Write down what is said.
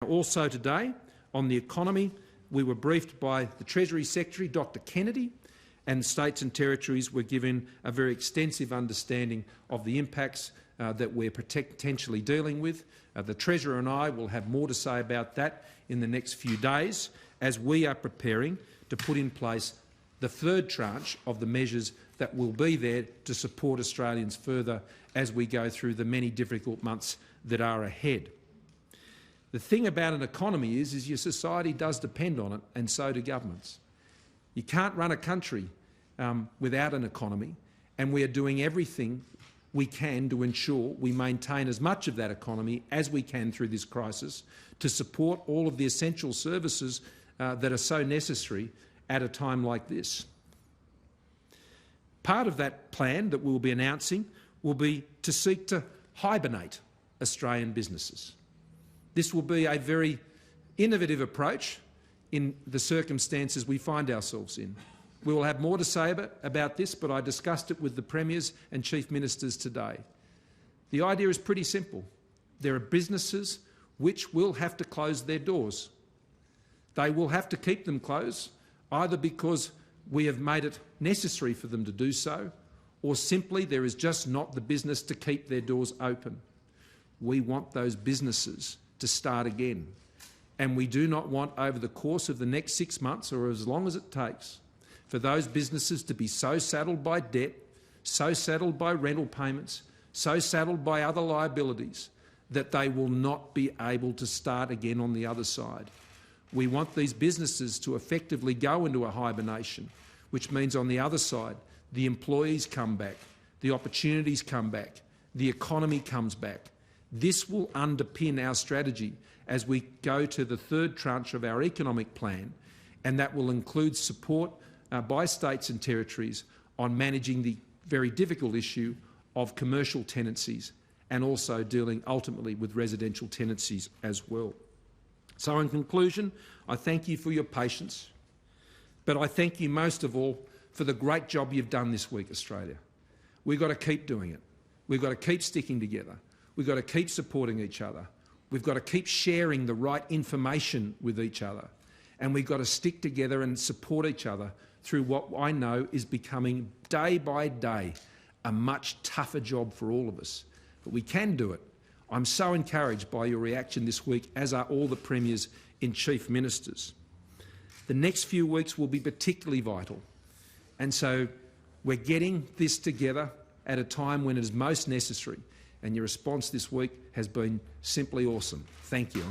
Also today, on the economy, we were briefed by the Treasury Secretary, Dr Kennedy, and states and territories were given a very extensive understanding of the impacts that we're potentially dealing with. The Treasurer and I will have more to say about that in the next few days as we are preparing to put in place the third tranche of the measures that will be there to support Australians further as we go through the many difficult months that are ahead. The thing about an economy is your society does depend on it, and so do governments. You can't run a country without an economy, and we are doing everything we can to ensure we maintain as much of that economy as we can through this crisis to support all of the essential services that are so necessary at a time like this. Part of that plan that we'll be announcing will be to seek to hibernate Australian businesses. This will be a very innovative approach in the circumstances we find ourselves in. We will have more to say about this, but I discussed it with the Premiers and Chief Ministers today. The idea is pretty simple. There are businesses which will have to close their doors. They will have to keep them closed, either because we have made it necessary for them to do so, or simply there is just not the business to keep their doors open. We want those businesses to start again. And we do not want, over the course of the next 6 months, or as long as it takes, for those businesses to be so saddled by debt, so saddled by rental payments, so saddled by other liabilities, that they will not be able to start again on the other side. We want these businesses to effectively go into a hibernation, which means on the other side, the employees come back, the opportunities come back, the economy comes back. This will underpin our strategy as we go to the third tranche of our economic plan, and that will include support by states and territories on managing the very difficult issue of commercial tenancies and also dealing ultimately with residential tenancies as well. So in conclusion, I thank you for your patience, but I thank you most of all for the great job you've done this week, Australia. We've got to keep doing it. We've got to keep sticking together. We've got to keep supporting each other. We've got to keep sharing the right information with each other. And we've got to stick together and support each other through what I know is becoming day by day a much tougher job for all of us. But we can do it. I'm so encouraged by your reaction this week, as are all the Premiers and Chief Ministers. The next few weeks will be particularly vital. And so we're getting this together at a time when it is most necessary. And your response this week has been simply awesome. Thank you.